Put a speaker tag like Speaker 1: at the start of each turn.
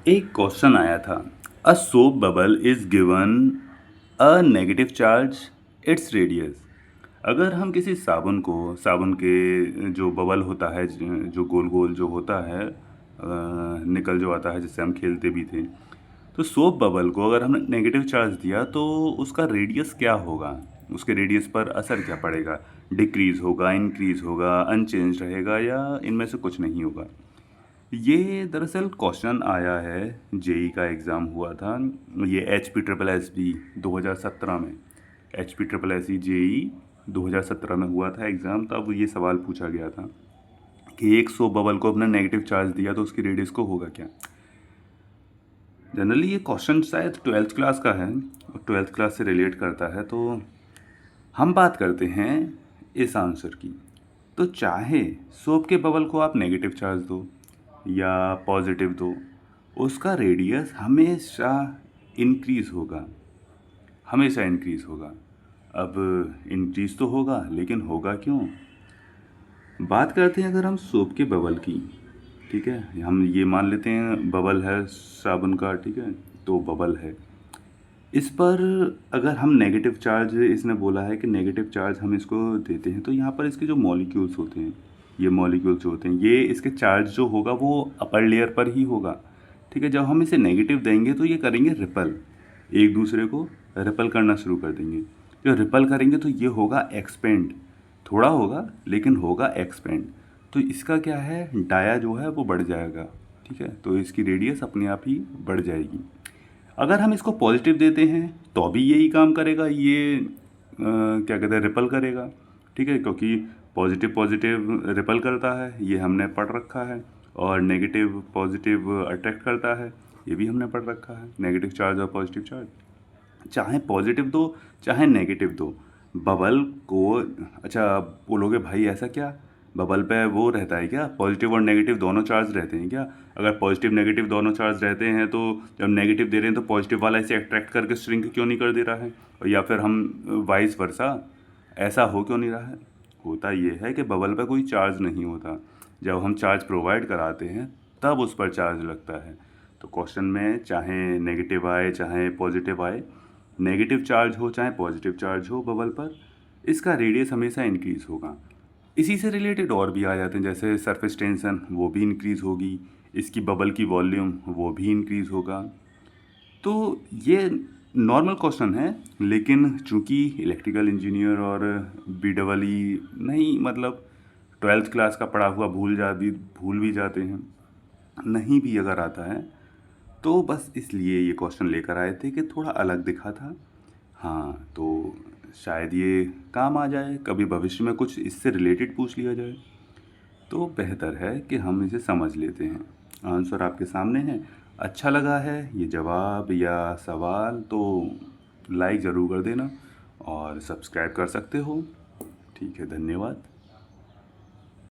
Speaker 1: एक क्वेश्चन आया था, a soap bubble is given a negative charge its radius. अगर हम किसी साबुन के जो बबल होता है, जो गोल गोल जो होता है, निकल जो आता है जिससे हम खेलते भी थे, तो सोप बबल को अगर हमने नेगेटिव चार्ज दिया तो उसका रेडियस क्या होगा, उसके रेडियस पर असर क्या पड़ेगा, डिक्रीज होगा, इंक्रीज होगा, अनचेंज रहेगा या इनमें से कुछ नहीं होगा। ये दरअसल क्वेश्चन आया है, जेई का एग्ज़ाम हुआ था, ये H P triple S B 2017 में, H P triple S JE 2017 में हुआ था एग्ज़ाम। तब ये सवाल पूछा गया था कि एक सो बबल को अपने नेगेटिव चार्ज दिया तो उसकी रेडियस को होगा क्या। जनरली ये क्वेश्चन शायद 12th क्लास का है और 12th क्लास से रिलेट करता है, तो हम बात करते हैं इस आंसर की। तो चाहे सोप के बबल को आप नेगेटिव चार्ज दो या पॉजिटिव दो, उसका रेडियस हमेशा इंक्रीज़ होगा, हमेशा इंक्रीज़ होगा। अब इंक्रीज़ तो होगा, लेकिन होगा क्यों। बात करते हैं अगर हम सोप के बबल की, ठीक है, हम ये मान लेते हैं बबल है साबुन का, ठीक है, तो बबल है। इस पर अगर हम नेगेटिव चार्ज, इसने बोला है कि नेगेटिव चार्ज हम इसको देते हैं, तो यहाँ पर इसके जो मॉलिक्यूल्स होते हैं, ये मॉलिक्यूल्स जो होते हैं, ये इसके चार्ज जो होगा वो अपर लेयर पर ही होगा, ठीक है। जब हम इसे नेगेटिव देंगे तो ये करेंगे रिपल, एक दूसरे को रिपल करना शुरू कर देंगे। जो रिपल करेंगे तो ये होगा एक्सपेंड, थोड़ा होगा लेकिन होगा एक्सपेंड। तो इसका क्या है, डाया जो है वो बढ़ जाएगा, ठीक है, तो इसकी रेडियस अपने आप ही बढ़ जाएगी। अगर हम इसको पॉजिटिव देते हैं तो भी यही काम करेगा, ये क्या कहते हैं, रिपल करेगा, ठीक है, क्योंकि पॉजिटिव पॉजिटिव रिपल करता है, ये हमने पढ़ रखा है, और नेगेटिव पॉजिटिव अट्रैक्ट करता है, ये भी हमने पढ़ रखा है, नेगेटिव चार्ज और पॉजिटिव चार्ज। चाहे पॉजिटिव दो चाहे नेगेटिव दो, बबल को, अच्छा आप बोलोगे भाई ऐसा क्या, बबल पे वो रहता है क्या, पॉजिटिव और नेगेटिव दोनों चार्ज रहते हैं क्या। अगर पॉजिटिव नेगेटिव दोनों चार्ज रहते हैं तो जब नेगेटिव दे रहे हैं तो पॉजिटिव वाला इसे अट्रैक्ट करके श्रिंक क्यों नहीं कर दे रहा है, और या फिर हम वाइस वर्सा, ऐसा हो क्यों नहीं रहा है। होता ये है कि बबल पे कोई चार्ज नहीं होता, जब हम चार्ज प्रोवाइड कराते हैं तब उस पर चार्ज लगता है। तो क्वेश्चन में चाहे नेगेटिव आए चाहे पॉजिटिव आए, नेगेटिव चार्ज हो चाहे पॉजिटिव चार्ज हो बबल पर, इसका रेडियस हमेशा इंक्रीज़ होगा। इसी से रिलेटेड और भी आ जाते हैं, जैसे सरफेस टेंशन वो भी इंक्रीज़ होगी, इसकी बबल की वॉल्यूम वो भी इंक्रीज़ होगा। तो ये नॉर्मल क्वेश्चन है, लेकिन चूंकि इलेक्ट्रिकल इंजीनियर और बी डबल ई नहीं, मतलब 12th क्लास का पढ़ा हुआ भूल भी जाते हैं, नहीं भी अगर आता है तो बस इसलिए ये क्वेश्चन लेकर आए थे कि थोड़ा अलग दिखा था। हाँ, तो शायद ये काम आ जाए, कभी भविष्य में कुछ इससे रिलेटेड पूछ लिया जाए तो बेहतर है कि हम इसे समझ लेते हैं। आंसर आपके सामने है। अच्छा लगा है ये जवाब या सवाल तो लाइक ज़रूर कर देना और सब्सक्राइब कर सकते हो। ठीक है, धन्यवाद।